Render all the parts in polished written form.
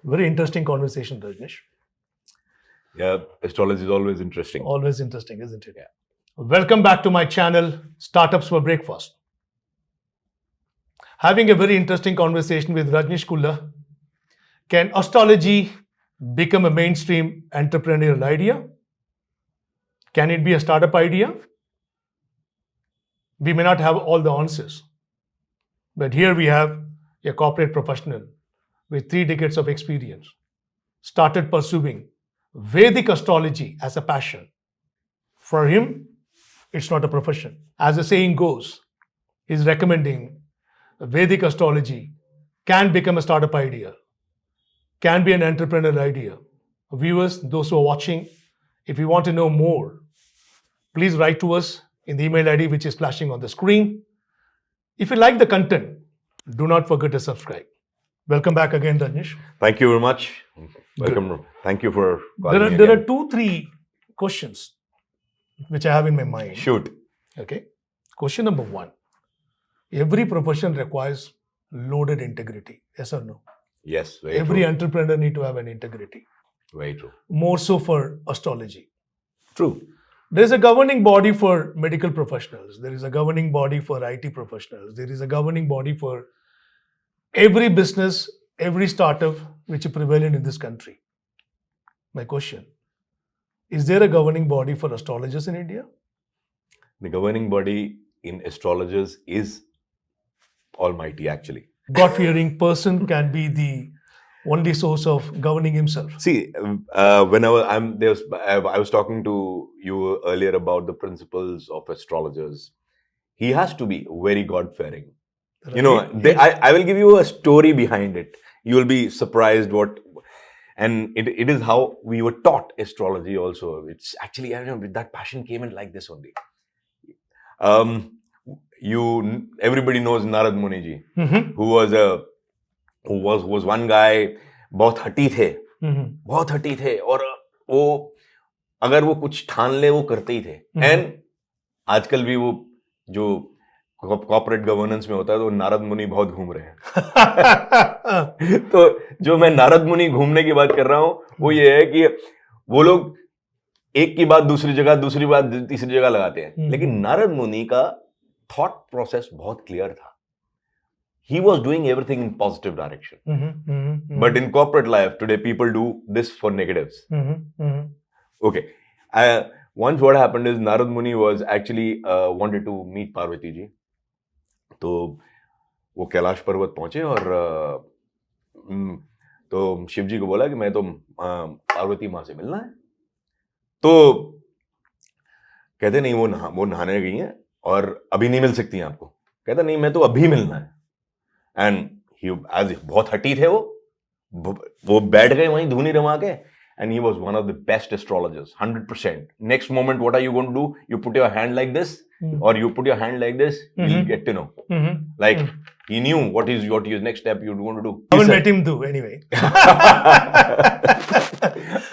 Very interesting conversation, Rajneesh. Yeah, astrology is always interesting. Always interesting, isn't it? Yeah. Welcome back to my channel, Startups for Breakfast. Having a very interesting conversation with Rajneesh Khullar. Can astrology become a mainstream entrepreneurial idea? Can it be a startup idea? We may not have all the answers, but here we have a corporate professional with 3 decades of experience, started pursuing Vedic astrology as a passion. For him, it's not a profession. As the saying goes, he's recommending Vedic astrology can become a startup idea, can be an entrepreneurial idea. Viewers, those who are watching, if you want to know more, please write to us in the email ID which is flashing on the screen. If you like the content, do not forget to subscribe. Welcome back again, Rajneesh. Thank you very much. Welcome. Good. Thank you for calling me There are again. 2-3 questions which I have in my mind. Shoot. Okay. Question number 1. Every profession requires loaded integrity. Yes or no? Yes, very Every true. entrepreneur need to have an integrity. Very true. More so for astrology. True. There is a governing body for medical professionals. There is a governing body for IT professionals. There is a governing body for every business, every startup which is prevalent in this country. My question, is there a governing body for astrologers in India? The governing body in astrologers is almighty, actually. God-fearing person can be the only source of governing himself. See, when I was talking to you earlier about the principles of astrologers. He has to be very God-fearing. You know, I will give you a story behind it. You will be surprised and it is how we were taught astrology also. It's actually, I don't know, that passion came in like this only. Everybody knows Narad Muni ji, who was one guy. बहुत हटी थे और वो अगर वो कुछ ठान ले वो करते ही थे. एंड आजकल भी वो जो कॉर्पोरेट गवर्नेंस में होता है तो नारद मुनि बहुत घूम रहे हैं. तो जो मैं नारद मुनि घूमने की बात कर रहा हूं वो ये है कि वो लोग एक की बात दूसरी जगह, दूसरी बात तीसरी जगह लगाते हैं. लेकिन नारद मुनि का थॉट प्रोसेस बहुत क्लियर था. He was doing everything in positive direction. But in corporate life today, people do this for negatives. Okay. Once what happened is Narad Muni was actually wanted to meet Parvati ji. तो वो कैलाश पर्वत पहुंचे और तो शिव जी को बोला कि मैं तो पार्वती माँ से मिलना है. तो कहते नहीं, वो नहाने गई हैं और अभी नहीं मिल सकती हैं आपको. कहता नहीं, मैं तो अभी मिलना है. एंड बहुत हटी थे वो बैठ गए वहीं धुनी रमा के. And he was one of the best astrologers, 100%. Next moment what are you going to do? You put your hand like this or you put your hand like this, you'll get to know. Like he knew what is your next step you're going to do. I haven't met him though, anyway.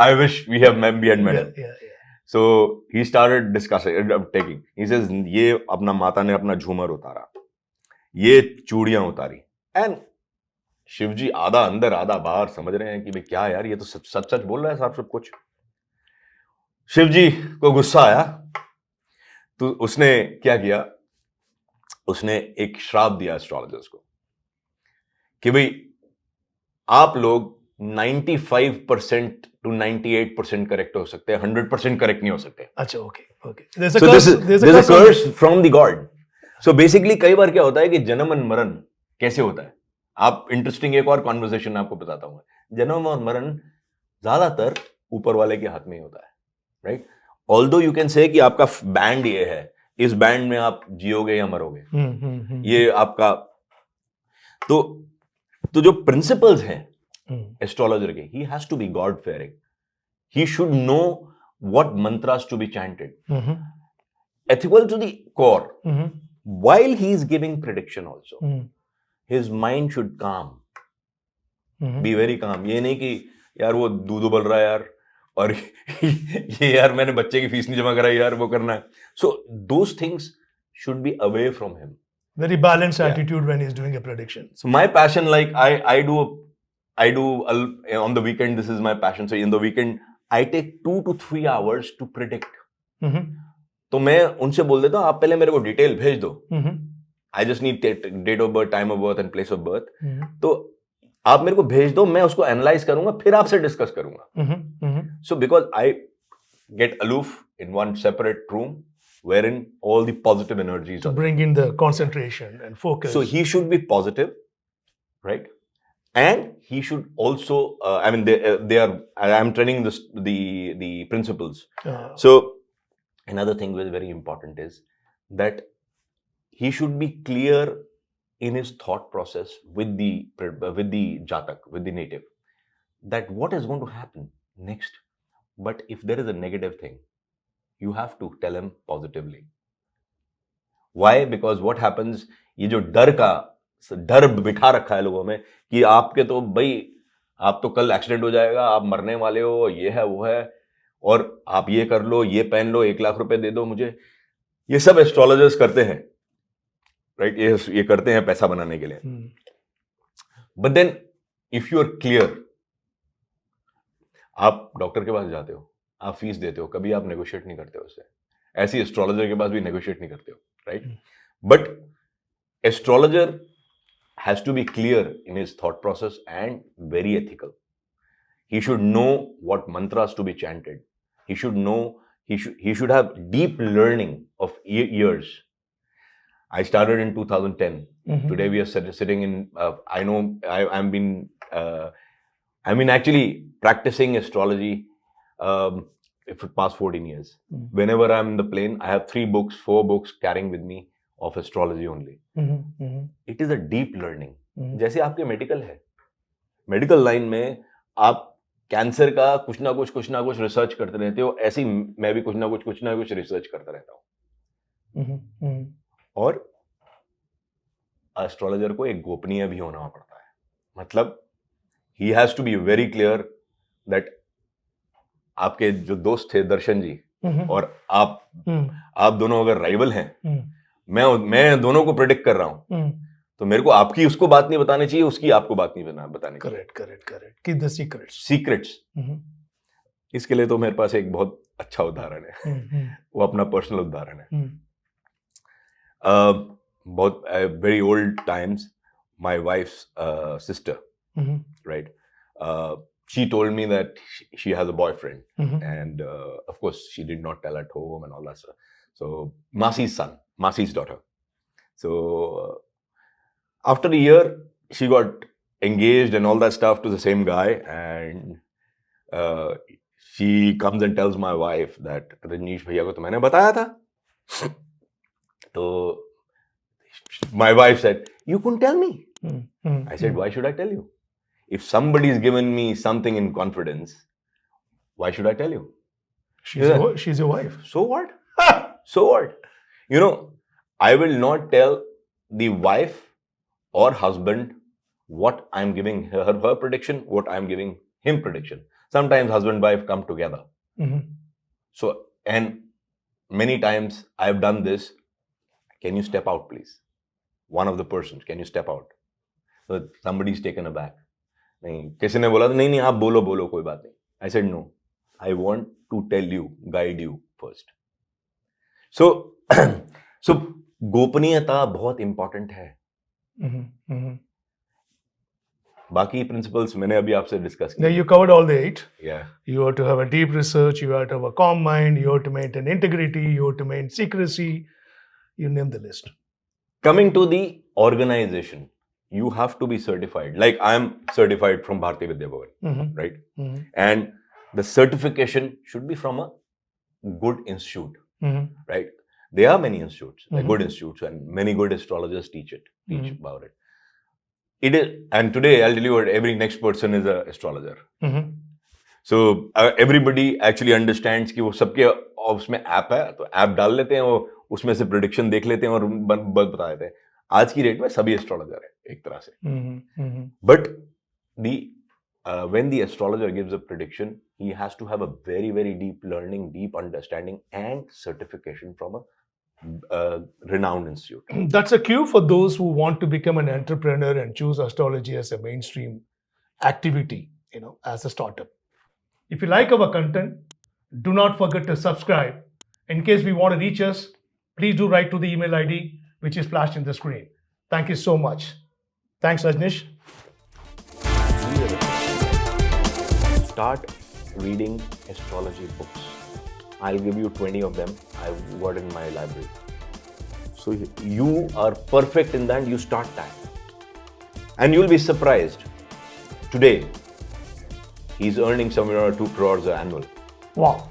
I wish we had met him. Yeah. So he started discussing, taking. He says, ये अपना माता ने अपना झूमर उतारा, ये चूड़ियां उतारी. एंड शिव जी आधा अंदर आधा बाहर समझ रहे हैं कि भाई क्या यार, ये तो सच बोल रहा है सब कुछ. शिव जी को गुस्सा आया तो उसने क्या किया, उसने एक श्राप दिया एस्ट्रोलॉजर्स को कि भाई आप लोग 95% to 98% करेक्ट हो सकते हैं, 100% करेक्ट नहीं हो सकते. अच्छा, okay. So there's a curse from the god. So basically कई बार क्या होता है कि जन्म और मरण कैसे होता है. आप इंटरेस्टिंग एक और कॉन्वर्सेशन आपको बताता हूँ. जन्म और मरण ज्यादातर ऊपर वाले के हाथ में ही होता है, right? Although you can say कि आपका बैंड ये है, इस बैंड में आप जियोगे या मरोगे. ये आपका तो जो प्रिंसिपल्स हैं एस्ट्रोलॉजर के, he has to be god fearing. He should know what mantras to be chanted, ethical to the core. While he is giving prediction also, his mind should calm, be very calm. ये नहीं कि यार वो दूध उबल रहा है यार, और ये यार मैंने बच्चे की फीस नहीं जमा कराई यार, वो करना है. So those things should be away from him. Very balanced Yeah. attitude when he's doing a prediction. So my passion, like I do on the weekend. This is my passion. So in the weekend, I take 2 to 3 hours to predict. तो मैं उनसे बोल देता हूँ आप पहले मेरे को डिटेल भेज दो. I just need date of birth, time of birth and place of birth. तो आप मेरे को भेज दो, मैं उसको एनालाइज करूंगा, फिर आपसे डिस्कस करूंगा. So because I get aloof in one separate room wherein all the positive energies to are bring in the concentration and focus. So he should be positive, right? And he should also, I mean, they are. I'm training the principles. So another thing which is very important is that he should be clear in his thought process with the jatak, with the native, that what is going to happen next. But if there is a negative thing, you have to tell him positively. Why? Because what happens, ये जो डर बिठा रखा है लोगों में कि आपके तो भाई आप तो कल एक्सीडेंट हो जाएगा, आप मरने वाले हो, ये है वो है, और आप ये कर लो, ये पहन लो, 1 लाख रुपए दे दो मुझे. ये सब एस्ट्रोलॉजर्स करते हैं, राइट? ये करते हैं पैसा बनाने के लिए. But then if you are clear, आप डॉक्टर के पास जाते हो, आप फीस देते हो, कभी आप नेगोशिएट नहीं करते हो उससे. ऐसी एस्ट्रोलॉजर के पास भी नेगोशिएट नहीं करते हो, right? But astrologer has to be clear in his thought process and very ethical. He should know what mantras to be chanted. He should know, he should have deep learning of years. I started in 2010. Today we are sitting in, I know I've been actually practicing astrology for past 14 years. Whenever I'm in the plane, I have 3 books, 4 books carrying with me of astrology only. It is a deep learning. जैसे आपके medical है, medical line में आप cancer का कुछ ना कुछ research करते रहते हो, ऐसे ही मैं भी कुछ ना कुछ रिसर्च करता रहता हूँ. और एस्ट्रोलॉजर को एक गोपनीय भी होना पड़ता है. मतलब he has to be very clear that आपके जो दोस्त थे दर्शन जी और आप दोनों अगर राइवल हैं, मैं दोनों को प्रेडिक्ट कर रहा हूं, तो मेरे को आपकी उसको बात नहीं बतानी चाहिए, उसकी आपको बात नहीं बतानी चाहिए. करेक्ट. Keep the secrets. इसके लिए तो मेरे पास एक बहुत अच्छा उदाहरण है. वो अपना पर्सनल उदाहरण है. बहुत very old times, my wives sister, right, she told me that she has a boyfriend, and of course she did not tell at home and all that stuff. So Masi's daughter. So after a year, she got engaged and all that stuff to the same guy, and she comes and tells my wife that Rajneesh भैया को तो मैंने बताया था. तो my wife said, "You couldn't tell me." I said, "Why should I tell you? If somebody is given me something in confidence, why should I tell you?" She's your wife. So what? So what? You know, I will not tell the wife or husband what I'm giving her prediction, what I'm giving him prediction. Sometimes husband and wife come together. So, and many times I've done this. Can you step out, please? One of the persons, can you step out? So somebody's taken aback. नहीं, किसी ने बोला नहीं आप बोलो कोई बात नहीं. I said no, I want to tell you, guide you first. So गोपनीयता बहुत इंपॉर्टेंट है. बाकी प्रिंसिपल्स मैंने अभी आपसे डिस्कस किया. You covered all the 8. Yeah. You have to have a deep research, you have to have a calm mind, you have to maintain integrity, you have to maintain secrecy, you name the list. Coming to the organization, you have to be certified. Like I'm certified from Bharati Vidya Bhavan, right? And the certification should be from a good institute, right? There are many institutes, like good institutes, and many good astrologers teach about it. It is, and today I'll tell you what, every next person is an astrologer. So everybody actually understands कि वो सबके उसमें app है, तो app डाल लेते हैं, वो उसमें से प्रेडिक्शन देख लेते हैं और बता देते हैं. आज की डेट में सभी एस्ट्रोलॉजर है एक तरह से. But when the astrologer gives a prediction, he has to have a very, very deep learning, deep understanding and certification from a renowned institute. That's a cue for those who want to become an entrepreneur and choose astrology as a mainstream activity, as a startup. If you like our content, do not forget to subscribe. In case we want to reach us, please do write to the email ID which is flashed in the screen. Thank you so much. Thanks, Rajneesh. Start reading astrology books. I'll give you 20 of them. I've got in my library. So you are perfect in that. You start that. And you'll be surprised. Today, he's earning somewhere around 2 crores annual. Wow.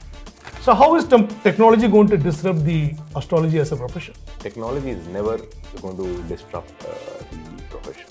So how is technology going to disrupt the astrology as a profession? Technology is never going to disrupt the profession.